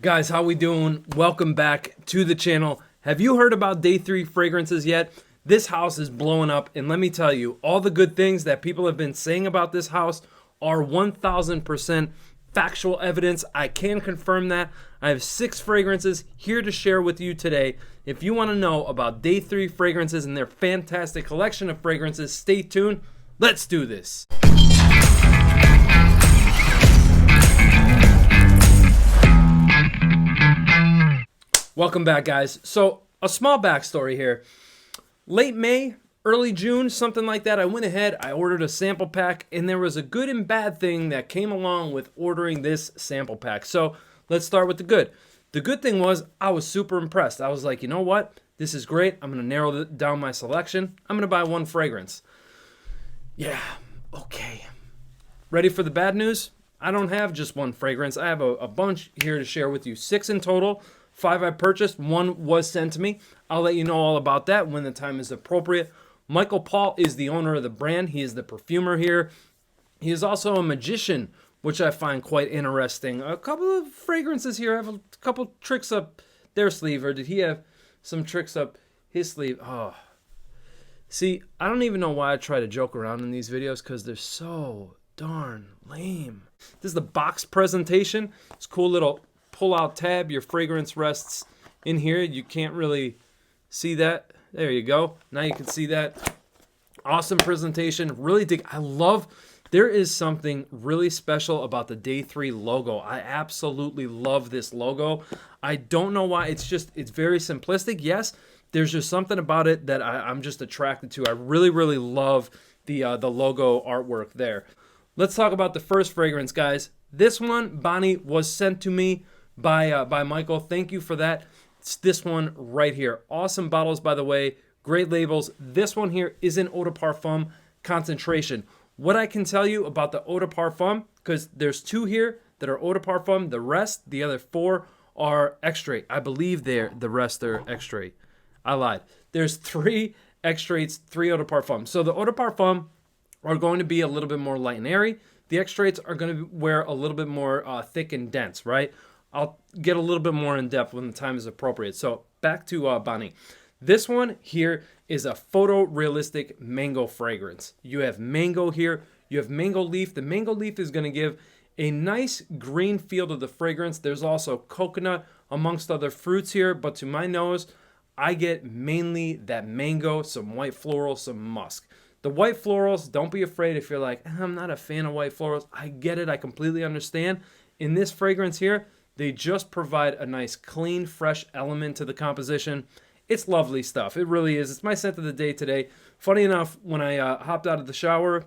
Guys, how we doing? Welcome back to the channel. Have you heard about day 3 fragrances yet? This house is blowing up, and let me tell you, all the good things that people have been saying about this house are 1000% factual evidence. I can confirm that. I have 6 fragrances here to share with you today. If you want to know about day 3 fragrances and their fantastic collection of fragrances, stay tuned. Let's do this. Welcome back, guys. So, a small backstory here. Late May, early June, something like that, I went ahead, I ordered a sample pack, and there was a good and bad thing that came along with ordering this sample pack. So, let's start with the good. The good thing was, I was super impressed. I was like, you know what? This is great. I'm going to narrow down my selection. I'm going to buy one fragrance. Yeah, okay. Ready for the bad news? I don't have just one fragrance. I have a bunch here to share with you. 6 in total. 5 I purchased, 1 was sent to me. I'll let you know all about that when the time is appropriate. Michael Paul is the owner of the brand. He is the perfumer here. He is also a magician, which I find quite interesting. A couple of fragrances here. I have a couple tricks up their sleeve, or did he have some tricks up his sleeve? Oh, see, I don't even know why I try to joke around in these videos because they're so darn lame. This is the box presentation. It's a cool little pull-out tab. Your fragrance rests in here. You can't really see that. There you go. Now you can see that. Awesome presentation. Really dig. There is something really special about the Day 3 logo. I absolutely love this logo. I don't know why. It's very simplistic. Yes, there's just something about it that I'm just attracted to. I really, really love the logo artwork there. Let's talk about the first fragrance, guys. This one, Banì, was sent to me by Michael. Thank you for that. It's this one right here. Awesome bottles, by the way. Great labels. This one here is an eau de parfum concentration. What I can tell you about the eau de parfum, because there's 2 here that are eau de parfum. The rest, the other 4, are extrait. I believe the rest are extrait. I lied. There's 3 extraits, 3 eau de parfum. So the eau de parfum are going to be a little bit more light and airy. The extraits are going to wear a little bit more thick and dense, right? I'll get a little bit more in depth when the time is appropriate. So back to Banì. This one here is a photorealistic mango fragrance. You have mango here. You have mango leaf. The mango leaf is going to give a nice green feel to the fragrance. There's also coconut amongst other fruits here. But to my nose, I get mainly that mango, some white floral, some musk. The white florals, don't be afraid if you're like, I'm not a fan of white florals. I get it. I completely understand. In this fragrance here, they just provide a nice, clean, fresh element to the composition. It's lovely stuff. It really is. It's my scent of the day today. Funny enough, when I hopped out of the shower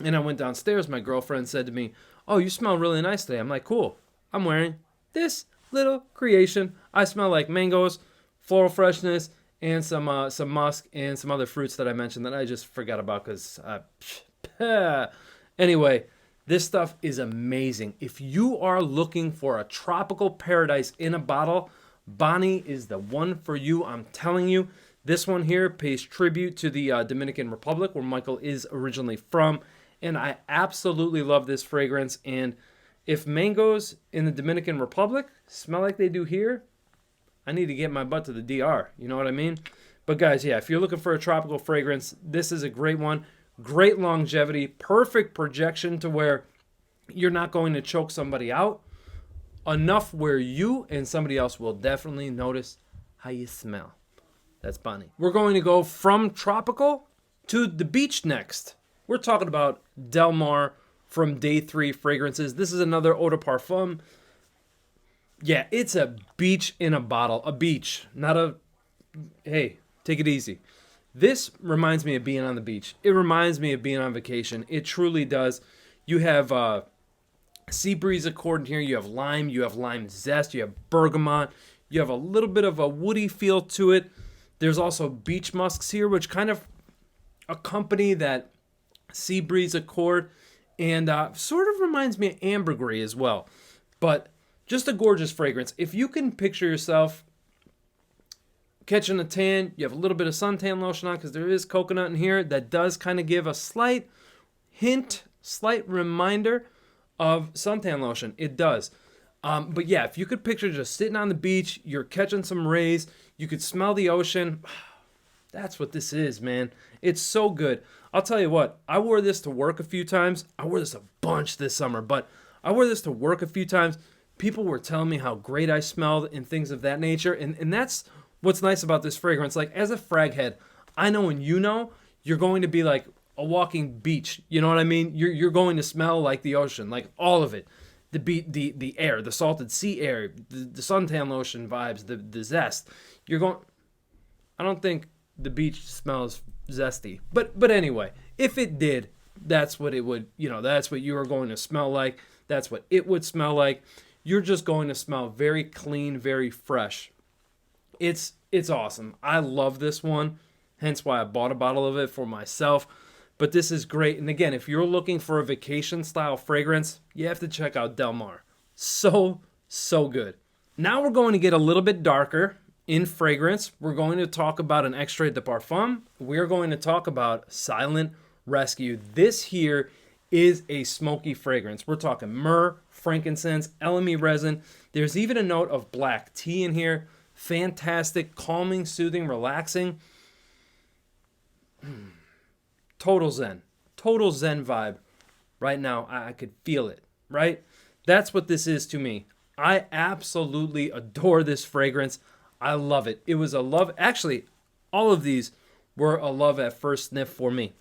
and I went downstairs, my girlfriend said to me, oh, you smell really nice today. I'm like, cool. I'm wearing this little creation. I smell like mangoes, floral freshness, and some musk and some other fruits that I mentioned that I just forgot about because anyway, this stuff is amazing. If you are looking for a tropical paradise in a bottle, Banì is the one for you. I'm telling you, this one here pays tribute to the Dominican Republic, where Michael is originally from, and I absolutely love this fragrance. And if mangoes in the Dominican Republic smell like they do here, I need to get my butt to the DR. You know what I mean? But guys, yeah, if you're looking for a tropical fragrance, this is a great one. Great longevity, perfect projection to where you're not going to choke somebody out. Enough where you and somebody else will definitely notice how you smell. That's Banì. We're going to go from tropical to the beach next. We're talking about Del Mar from Day 3 fragrances. This is another eau de parfum. Yeah, it's a beach in a bottle. A beach, not a, hey, take it easy. This reminds me of being on the beach. It reminds me of being on vacation. It truly does. You have sea breeze accord in here. You have lime zest, you have bergamot. You have a little bit of a woody feel to it. There's also beach musks here, which kind of accompany that sea breeze accord. And sort of reminds me of ambergris as well. But just a gorgeous fragrance. If you can picture yourself catching a tan, you have a little bit of suntan lotion on because there is coconut in here that does kind of give a slight hint, slight reminder of suntan lotion. It does. But yeah, if you could picture just sitting on the beach, you're catching some rays, you could smell the ocean. That's what this is, man. It's so good. I'll tell you what, I wore this to work a few times. I wore this a bunch this summer, but I wore this to work a few times. People were telling me how great I smelled and things of that nature. And that's what's nice about this fragrance. Like, as a frag head, I know and you know, you're going to be like a walking beach. You know what I mean? You're going to smell like the ocean, like all of it. The air, the salted sea air, the suntan lotion vibes, the zest. You're going. I don't think the beach smells zesty, but anyway, if it did, that's what it would. That's what you are going to smell like. That's what it would smell like. You're just going to smell very clean, very fresh. It's awesome. I love this one. Hence why I bought a bottle of it for myself. But this is great. And again, if you're looking for a vacation style fragrance, you have to check out Del Mar. So good. Now we're going to get a little bit darker in fragrance. We're going to talk about an extrait de parfum. We're going to talk about Silent Rescue. This here is a smoky fragrance. We're talking myrrh, frankincense, elemi resin. There's even a note of black tea in here. Fantastic, calming, soothing, relaxing. Total zen vibe right now. I could feel it, right? That's what this is to me. I absolutely adore this fragrance. I love it. It was a love. Actually, all of these were a love at first sniff for me,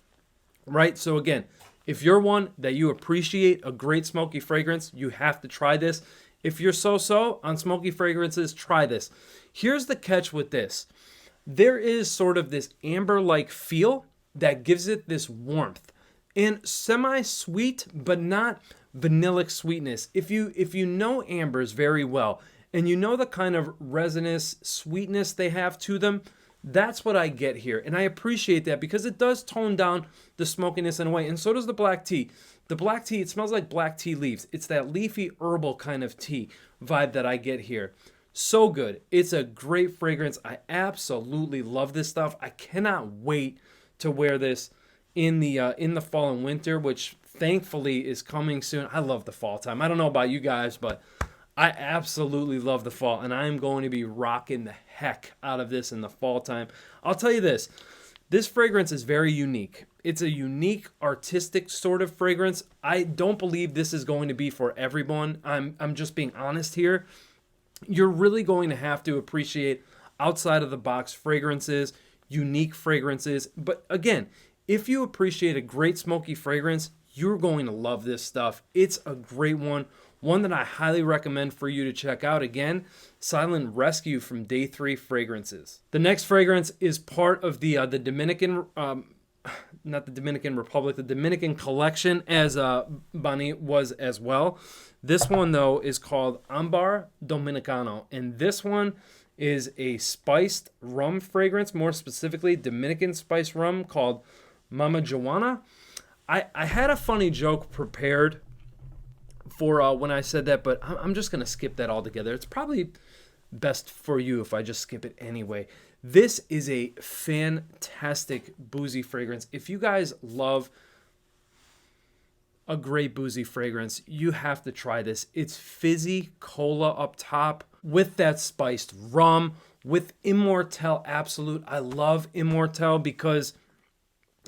right? So again, if you're one that you appreciate a great smoky fragrance, you have to try this. If you're so-so on smoky fragrances, try this. Here's the catch with this. There is sort of this amber-like feel that gives it this warmth and semi-sweet, but not vanillic sweetness. If you know ambers very well and you know the kind of resinous sweetness they have to them, that's what I get here. And I appreciate that because it does tone down the smokiness in a way. And so does the black tea. The black tea, it smells like black tea leaves. It's that leafy herbal kind of tea vibe that I get here. So good. It's a great fragrance. I absolutely love this stuff. I cannot wait to wear this in the fall and winter, which thankfully is coming soon. I love the fall time. I don't know about you guys, but I absolutely love the fall, and I am going to be rocking the heck out of this in the fall time. I'll tell you this. This fragrance is very unique. It's a unique, artistic sort of fragrance. I don't believe this is going to be for everyone. I'm just being honest here. You're really going to have to appreciate outside of the box fragrances, unique fragrances. But again, if you appreciate a great smoky fragrance, you're going to love this stuff. It's a great one that I highly recommend for you to check out. Again, Silent Rescue from Day 3 Fragrances. The next fragrance is part of the Dominican, not the Dominican Republic, the Dominican collection, as Banì was as well. This one, though, is called Ámbar Dominicano, and this one is a spiced rum fragrance, more specifically Dominican spiced rum called Mama Joanna. I had a funny joke prepared for when I said that, but I'm just going to skip that altogether. It's probably best for you if I just skip it anyway. This is a fantastic boozy fragrance. If you guys love a great boozy fragrance, you have to try this. It's fizzy cola up top with that spiced rum, with Immortelle Absolute. I love Immortelle because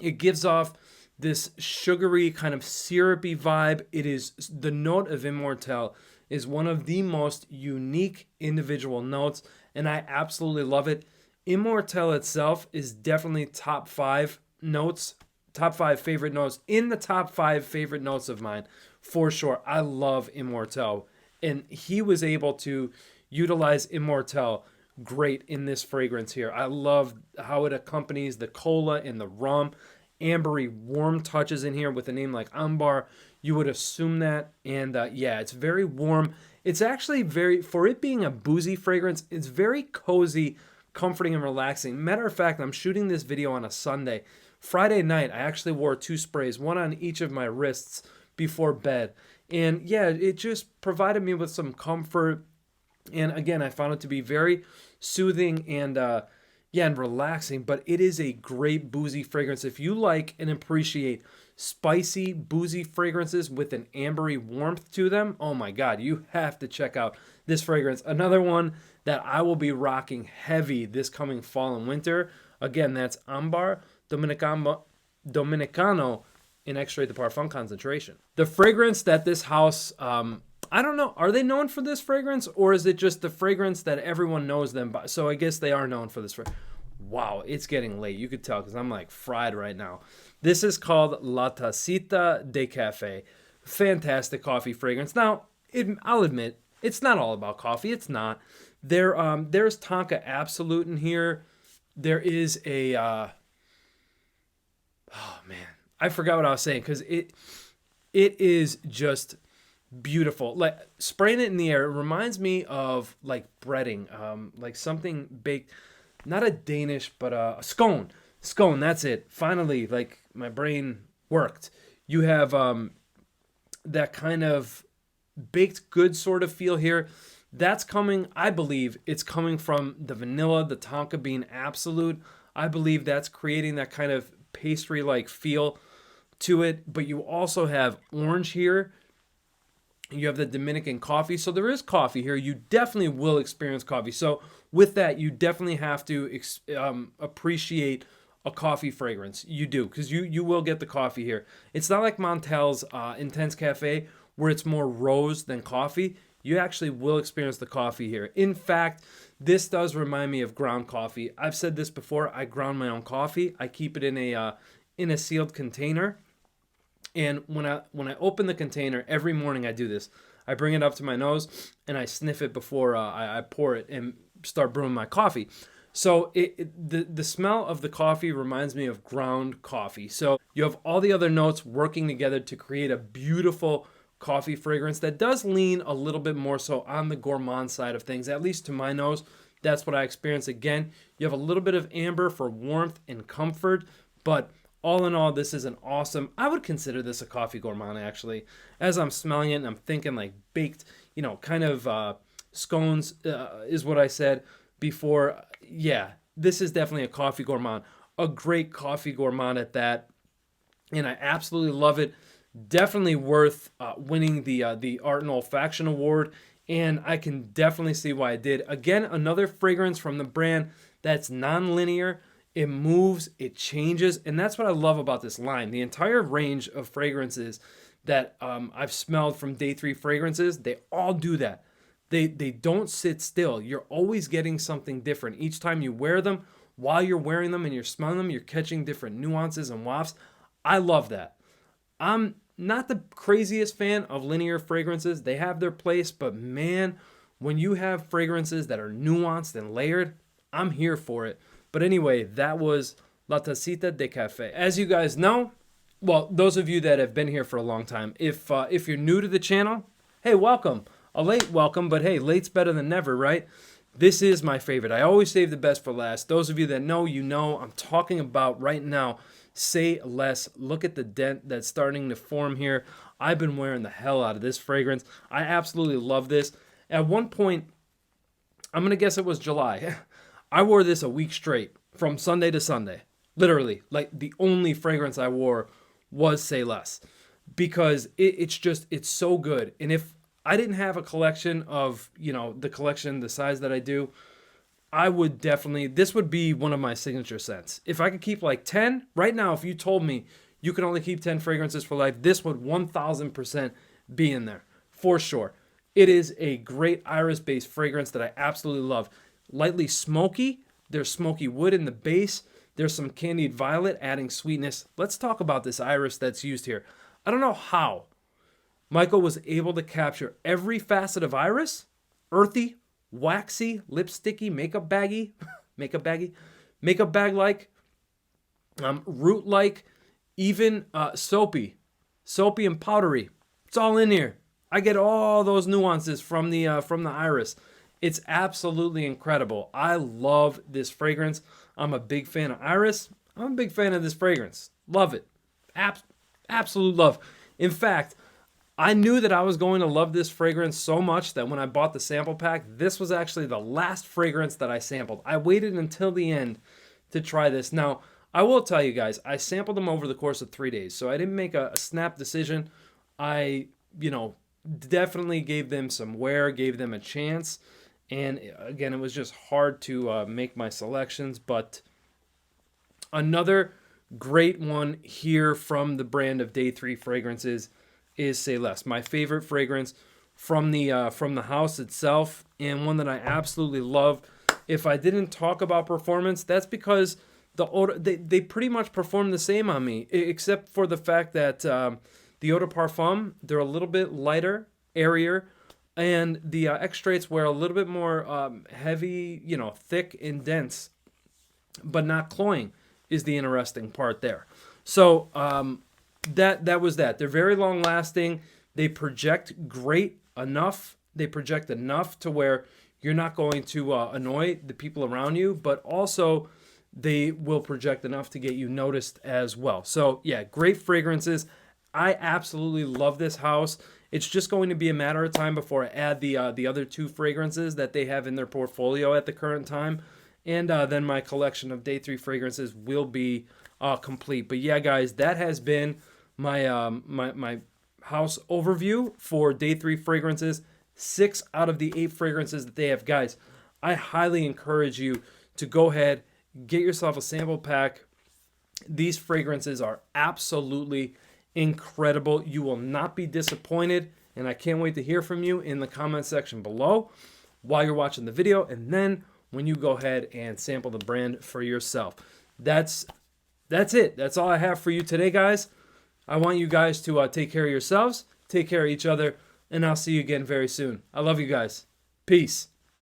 it gives off this sugary kind of syrupy vibe. It is the note of Immortelle is one of the most unique individual notes, and I absolutely love it. Immortelle itself is definitely top 5 notes, top 5 favorite notes, in the top 5 favorite notes of mine, for sure. I love Immortelle, and he was able to utilize Immortelle great in this fragrance here. I love how it accompanies the cola and the rum. Ambery warm touches in here with a name like Ámbar. You would assume that. And yeah, it's very warm. It's actually very, for it being a boozy fragrance, it's very cozy, comforting, and relaxing. Matter of fact, I'm shooting this video on a Sunday. Friday night, I actually wore 2 sprays, one on each of my wrists before bed. And yeah, it just provided me with some comfort. And again, I found it to be very soothing and and relaxing, but it is a great boozy fragrance. If you like and appreciate spicy, boozy fragrances with an ambery warmth to them. Oh my God, you have to check out this fragrance. Another one that I will be rocking heavy this coming fall and winter. Again, that's Ámbar Dominicano in Extrait de Parfum concentration. The fragrance that this house, I don't know, are they known for this fragrance, or is it just the fragrance that everyone knows them by? So I guess they are known for this fragrance. Wow, it's getting late. You could tell because I'm like fried right now. This is called La Tacita De Café. Fantastic coffee fragrance. Now, I'll admit, it's not all about coffee. It's not. There's Tonka Absolute in here. There is a, oh man, I forgot what I was saying because it is just beautiful. Like spraying it in the air, it reminds me of like breading, like something baked. Not a Danish, but a scone. Scone, that's it. Finally, like my brain worked. You have that kind of baked good sort of feel here. That's coming, I believe, it's coming from the vanilla, the tonka bean absolute. I believe that's creating that kind of pastry-like feel to it. But you also have orange here. You have the Dominican coffee. So there is coffee here. You definitely will experience coffee. So with that, you definitely have to appreciate a coffee fragrance. You do, because you will get the coffee here. It's not like Montel's Intense Cafe, where it's more rose than coffee. You actually will experience the coffee here. In fact, this does remind me of ground coffee. I've said this before. I ground my own coffee. I keep it in a sealed container. And when I open the container, every morning I do this. I bring it up to my nose and I sniff it before I pour it and start brewing my coffee. So the smell of the coffee reminds me of ground coffee. So you have all the other notes working together to create a beautiful coffee fragrance that does lean a little bit more so on the gourmand side of things, at least to my nose. That's what I experience. Again, you have a little bit of amber for warmth and comfort, but all in all, this is an awesome, I would consider this a coffee gourmand actually. As I'm smelling it and I'm thinking like baked, kind of scones is what I said before. Yeah, this is definitely a coffee gourmand. A great coffee gourmand at that. And I absolutely love it. Definitely worth winning the Art and Olfaction Award. And I can definitely see why I did. Again, another fragrance from the brand that's non-linear. It moves, it changes, and that's what I love about this line. The entire range of fragrances that I've smelled from Day 3 fragrances, they all do that. They don't sit still. You're always getting something different. Each time you wear them, while you're wearing them and you're smelling them, you're catching different nuances and wafts. I love that. I'm not the craziest fan of linear fragrances. They have their place, but man, when you have fragrances that are nuanced and layered, I'm here for it. But anyway, that was La Tacita de Café. As you guys know, well, those of you that have been here for a long time, if you're new to the channel, hey, welcome. A late welcome, but hey, late's better than never, right? This is my favorite. I always save the best for last. Those of you that know, you know, I'm talking about right now. Say less. Look at the dent that's starting to form here. I've been wearing the hell out of this fragrance. I absolutely love this. At one point, I'm going to guess it was July. I wore this a week straight from Sunday to Sunday. Literally, like the only fragrance I wore was Say Less because it's so good. And if I didn't have a collection of, the collection, the size that I do, I would definitely, this would be one of my signature scents. If I could keep like 10, right now, if you told me you can only keep 10 fragrances for life, this would 1000% be in there for sure. It is a great iris-based fragrance that I absolutely love. Lightly smoky. There's smoky wood in the base. There's some candied violet adding sweetness. Let's talk about this iris that's used here. I don't know how Michael was able to capture every facet of iris. Earthy, waxy, lipsticky, makeup baggy, makeup bag-like, root-like, even soapy and powdery. It's all in here. I get all those nuances from the iris. It's absolutely incredible. I love this fragrance. I'm a big fan of iris. I'm a big fan of this fragrance. Love it. Absolute love. In fact, I knew that I was going to love this fragrance so much that when I bought the sample pack, this was actually the last fragrance that I sampled. I waited until the end to try this. Now, I will tell you guys, I sampled them over the course of 3 days, so I didn't make a snap decision. I, definitely gave them some wear, gave them a chance, and again, it was just hard to make my selections. But another great one here from the brand of Day 3 fragrances is Say Less, my favorite fragrance from the house itself, and one that I absolutely love. If I didn't talk about performance, that's because they pretty much perform the same on me, except for the fact that the eau de parfum, they're a little bit lighter, airier, and the extraits were a little bit more heavy, thick and dense, but not cloying is the interesting part there. So that was that. They're very long lasting. They project great enough. They project enough to where you're not going to annoy the people around you, but also they will project enough to get you noticed as well. So yeah, great fragrances. I absolutely love this house. It's just going to be a matter of time before I add the other 2 fragrances that they have in their portfolio at the current time. And then my collection of Day 3 fragrances will be complete. But yeah, guys, that has been my my house overview for Day 3 fragrances. 6 out of the 8 fragrances that they have. Guys, I highly encourage you to go ahead, get yourself a sample pack. These fragrances are absolutely incredible. You will not be disappointed, and I can't wait to hear from you in the comment section below while you're watching the video, and then when you go ahead and sample the brand for yourself. That's it. That's all I have for you today, guys. I want you guys to take care of yourselves, take care of each other, and I'll see you again very soon. I love you guys. Peace.